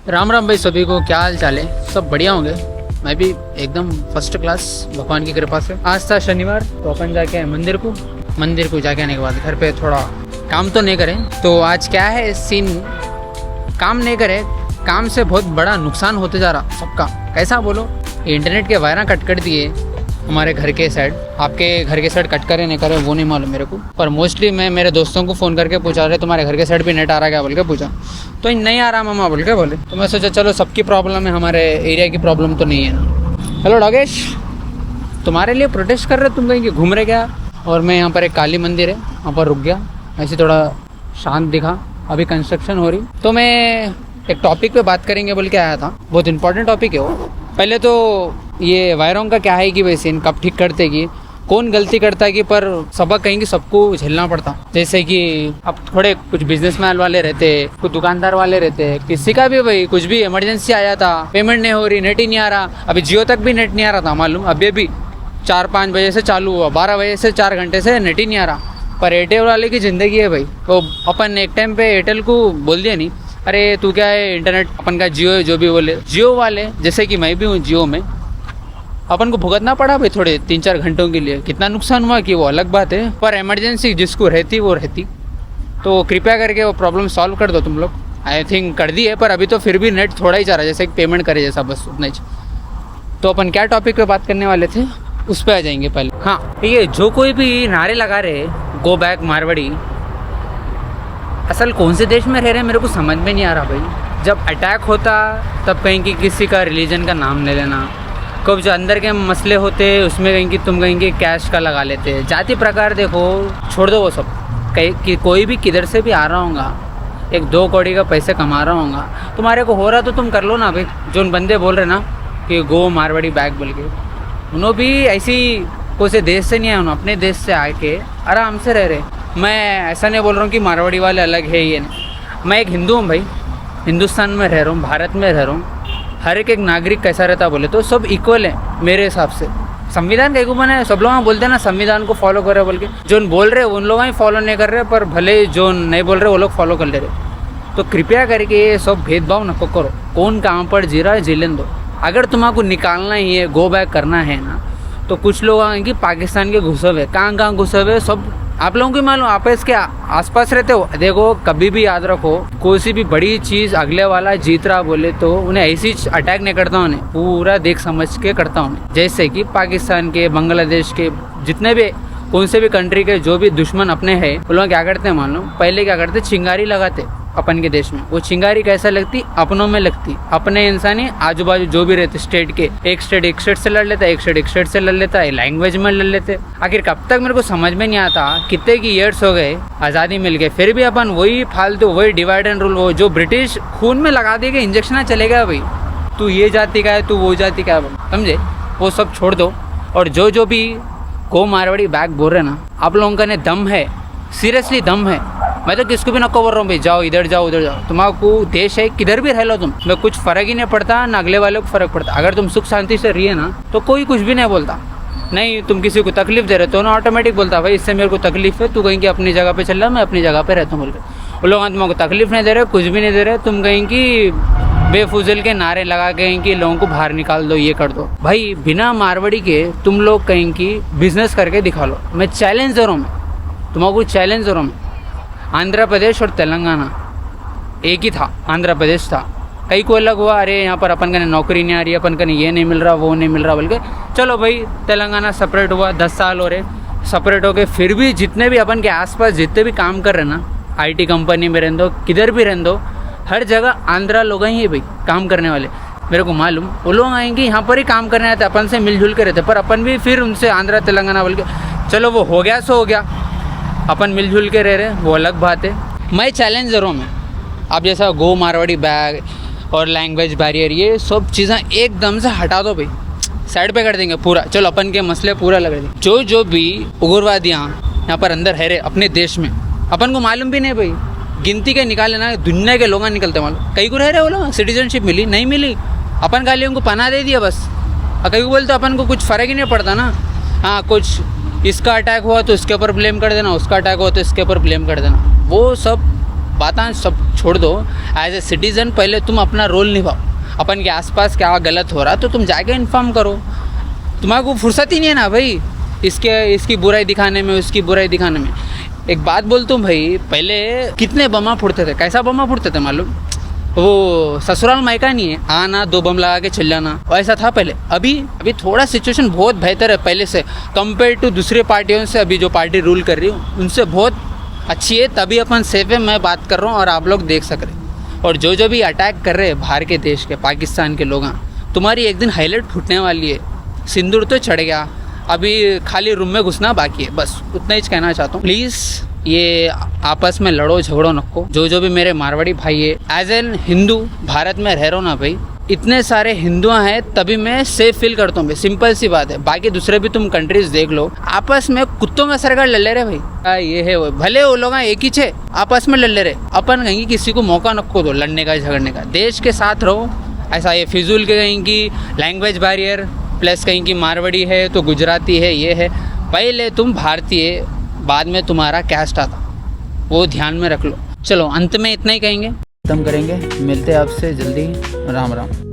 राम राम भाई सभी को, क्या हाल चाल है? सब बढ़िया होंगे। मैं भी एकदम फर्स्ट क्लास भगवान की कृपा से। आज था शनिवार तो अपन जाके मंदिर को जाके आने के बाद घर पे थोड़ा काम तो नहीं करें। तो आज क्या है सीन, काम नहीं करे, काम से बहुत बड़ा नुकसान होते जा रहा सबका। कैसा बोलो, इंटरनेट के वायरा कट कर दिए हमारे घर के साइड। आपके घर के साइड कट करे नहीं करे वो नहीं मालूम मेरे को, पर मोस्टली मैं मेरे दोस्तों को फ़ोन करके पूछा रहे तुम्हारे घर के साइड भी नेट आ रहा क्या बोल के पूछा, तो नहीं आ रहा मामा बोल के बोले। तो मैं सोचा चलो सबकी प्रॉब्लम है, हमारे एरिया की प्रॉब्लम तो नहीं है ना। हेलो डॉगेश, तुम्हारे लिए प्रोटेस्ट कर रहे, तुम कहीं घूम रहे क्या? और मैं यहाँ पर एक काली मंदिर है वहाँ पर रुक गया, ऐसे थोड़ा शांत दिखा। अभी कंस्ट्रक्शन हो रही, तो मैं एक टॉपिक पे बात करेंगे बोल के आया था। बहुत इंपॉर्टेंट टॉपिक है वो। पहले तो ये वायरों का क्या है कि वैसे इन कब ठीक करते कि कौन गलती करता है कि, पर सबक कहीं कि सबको झेलना पड़ता। जैसे कि अब थोड़े कुछ बिजनेसमैन वाले रहते, कुछ दुकानदार वाले रहते, किसी का भी भाई कुछ भी इमरजेंसी आया था, पेमेंट नहीं हो रही, नेट ही नहीं आ रहा। अभी जियो तक भी नेट नहीं आ रहा था मालूम, अभी भी 4-5 बजे से चालू हुआ, 12 बजे से 4 घंटे से नेट ही नहीं आ रहा। पर एयरटेल वाले की ज़िंदगी है भाई। तो अपन एक टाइम पे एयरटेल को बोल दिया नहीं, अरे तू क्या है इंटरनेट अपन का जियो है, जो भी बोले। जियो वाले जैसे कि मैं भी हूँ जियो में, अपन को भुगतना पड़ा भाई थोड़े 3-4 घंटों के लिए। कितना नुकसान हुआ कि वो अलग बात है, पर इमरजेंसी जिसको रहती वो रहती। तो कृपया करके वो प्रॉब्लम सॉल्व कर दो तुम लोग। आई थिंक कर दी है, पर अभी तो फिर भी नेट थोड़ा ही जा रहा है, जैसे पेमेंट करे जैसा, बस उतना ही। तो अपन क्या टॉपिक पे बात करने वाले थे उस पर आ जाएंगे पहले। हाँ, ये जो कोई भी नारे लगा रहे गो बैक मारवाड़ी, असल कौन से देश में रह रहे हैं मेरे को समझ में नहीं आ रहा भाई। जब अटैक होता तब कहीं कि किसी का रिलीजन का नाम ले लेना, कब जो अंदर के मसले होते उसमें कहीं कि तुम कहीं कि कैश का लगा लेते। जाति प्रकार देखो, छोड़ दो वो सब। कहीं कि कोई भी किधर से भी आ रहा होगा, 1-2 कौड़ी का पैसे कमा रहा होगा, तुम्हारे को हो रहा तो तुम कर लो ना भाई। जो उन बंदे बोल रहे ना कि गो मारवाड़ी बैक बोल के, उन्होंने भी ऐसी कोई से देश से नहीं आए, उन्होंने अपने देश से आके आराम से रह रहे। मैं ऐसा नहीं बोल रहा हूँ कि मारवाड़ी वाले अलग है, ये नहीं। मैं एक हिंदू हूँ भाई, हिंदुस्तान में रह रहा हूँ, भारत में रह रहा हूँ। हर एक नागरिक कैसा रहता बोले तो सब इक्वल है मेरे हिसाब से। संविधान कहीं को बना है, सब लोग बोलते हैं ना संविधान को फॉलो कर रहे बोल के। जो बोल रहे उन लोग ही फॉलो नहीं कर रहे, पर भले जो नहीं बोल रहे वो लोग फॉलो कर ले रहे। तो कृपया करके ये सब भेदभाव न करो। कौन कहाँ पर जी रहा है जीलन दो। अगर तुम्हारा निकालना ही है, गो बैक करना है ना, तो कुछ लोग आएंगे पाकिस्तान के घुसे हुए, कहाँ घुसे हुए सब आप लोगों को मालूम। आप इसके आसपास रहते हो, देखो कभी भी याद रखो, कोई सी भी बड़ी चीज़ अगले वाला जीत रहा बोले तो उन्हें ऐसी अटैक नहीं करता, उन्हें पूरा देख समझ के करता उन्हें। जैसे कि पाकिस्तान के, बांग्लादेश के, जितने भी कौन से भी कंट्री के जो भी दुश्मन अपने हैं, वो लोग क्या करते हैं मालूम? पहले क्या करते, चिंगारी लगाते अपन के देश में। वो चिंगारी कैसा लगती? अपनों में लगती। अपने इंसानी आजू बाजू जो भी रहते स्टेट के, एक स्टेट से लड़ लेता है, एक स्टेट से लड़ लेता है, लैंग्वेज में लड़ लेते। आखिर कब तक मेरे को समझ में नहीं आता, कितने की ईयर्स हो गए आज़ादी मिल गए, फिर भी अपन वही फालतू, वही डिवाइड एंड रूल, वो जो ब्रिटिश खून में लगा दिए इंजेक्शन चलेगा भाई। तू ये जाति का है, तू वो जाति का है, समझे? वो सब छोड़ दो। और जो भी गो मारवाड़ी बैक बोल रहे ना, आप लोगों का ने दम है, सीरियसली दम है। मैं तो किसको भी नको बोल रहा हूँ भाई, जाओ इधर जाओ उधर जाओ, तुम्हारा देश है, किधर भी रह लो तुम, मैं कुछ फ़र्क ही नहीं पड़ता ना अगले वाले को फ़र्क पड़ता। अगर तुम सुख शांति से रहिए ना तो कोई कुछ भी नहीं बोलता। नहीं तुम किसी को तकलीफ दे रहे तो ना ऑटोमेटिक बोलता भाई इससे मेरे को तकलीफ है, तू कहीं की अपनी जगह पे चल रहा, मैं अपनी जगह पे रहता हूँ बोल के। वो लोग तुमको तकलीफ नहीं दे रहे, कुछ भी नहीं दे रहे, तुम कहीं की बेफुजल के नारे लगा के कहीं कि लोगों को बाहर निकाल दो, ये कर दो। भाई बिना मारवाड़ी के तुम लोग कहीं की बिजनेस करके दिखा लो। मैं चैलेंज दे रहा हूँ, मैं तुम्हारा चैलेंज दे रहा हूँ। आंध्र प्रदेश और तेलंगाना एक ही था, आंध्र प्रदेश था, कई को अलग हुआ। अरे यहाँ पर अपन का नौकरी नहीं आ रही, अपन का ये नहीं मिल रहा, वो नहीं मिल रहा बोल के चलो भाई तेलंगाना सेपरेट हुआ, 10 साल हो रहे सेपरेट हो गए। फिर भी जितने भी अपन के आसपास जितने भी काम कर रहे ना, IT कंपनी में रहने दो, किधर भी रहने दो, हर जगह आंध्रा लोग ही है भाई काम करने वाले। मेरे को मालूम वो लोग आएंगे यहाँ पर ही काम करने आते, अपन से मिलजुल के रहते, पर अपन भी फिर उनसे आंध्रा तेलंगाना बोल के चलो वो हो गया सो हो गया, अपन मिलजुल के रह रहे, वो अलग बात है। मैं चैलेंज दे रहा हूँ। मैं अब जैसा गो मारवाड़ी बैग और लैंग्वेज बैरियर, ये सब चीज़ें एकदम से हटा दो भाई, साइड पे कर देंगे पूरा। चलो अपन के मसले पूरा लग रहे, जो भी उग्रवादियाँ यहाँ पर अंदर है रहे अपने देश में, अपन को मालूम भी नहीं भाई, गिनती के निकाले ना दुनिया के लोग निकलते मालूम। कई को रह रहे वो लोग, सिटीजनशिप मिली नहीं मिली, अपन खाली उनको पना दे दिया बस। और कई को बोलते अपन को कुछ फ़र्क ही नहीं पड़ता ना। हाँ, कुछ इसका अटैक हुआ तो इसके ऊपर ब्लेम कर देना, उसका अटैक हुआ तो इसके ऊपर ब्लेम कर देना। वो सब बातें सब छोड़ दो। एज ए सिटीज़न पहले तुम अपना रोल निभाओ, अपन के आसपास क्या गलत हो रहा तो तुम जाके इन्फॉर्म करो। तुम्हारे को फुर्सत ही नहीं है ना भाई इसकी बुराई दिखाने में, उसकी बुराई दिखाने में। एक बात बोलता हूँ भाई, पहले कितने बमा फुटते थे, कैसा बमा फुटते थे मालूम? वो ससुराल मायका नहीं है, आना 2 बम लगा के चल जाना, ऐसा था पहले। अभी थोड़ा सिचुएशन बहुत बेहतर है पहले से कंपेयर टू दूसरे पार्टियों से। अभी जो पार्टी रूल कर रही हूँ उनसे बहुत अच्छी है, तभी अपन सेफ है। मैं बात कर रहा हूँ और आप लोग देख सक रहे। और जो भी अटैक कर रहे हैं बाहर के देश के, पाकिस्तान के लोग, तुम्हारी एक दिन हाईलाइट फूटने वाली है। सिंदूर तो चढ़ गया, अभी खाली रूम में घुसना बाकी है, बस उतना ही कहना चाहता हूँ। प्लीज़ ये आपस में लड़ो झगड़ो नको। जो भी मेरे मारवाड़ी भाई है, एज एन हिंदू भारत में रह रहा हूँ ना भाई, इतने सारे हिंदू हैं तभी मैं सेफ फील करता हूँ भाई। सिंपल सी बात है। बाकी दूसरे भी तुम कंट्रीज देख लो, आपस में कुत्तों में सरकार लड़ ले रहे भाई। ये है वो, भले वो लोग एक ही छे, आपस में लड़ ले रहे। अपन कहीं किसी को मौका नको दो लड़ने का झगड़ने का, देश के साथ रहो। ऐसा ये फिजूल के कहीं की लैंग्वेज बैरियर, प्लस कहीं की मारवाड़ी है तो गुजराती है, ये है। पहले तुम भारतीय, बाद में तुम्हारा कैस्ट आता, वो ध्यान में रख लो। चलो अंत में इतना ही कहेंगे, खत्म करेंगे। मिलते हैं आपसे जल्दी। राम राम।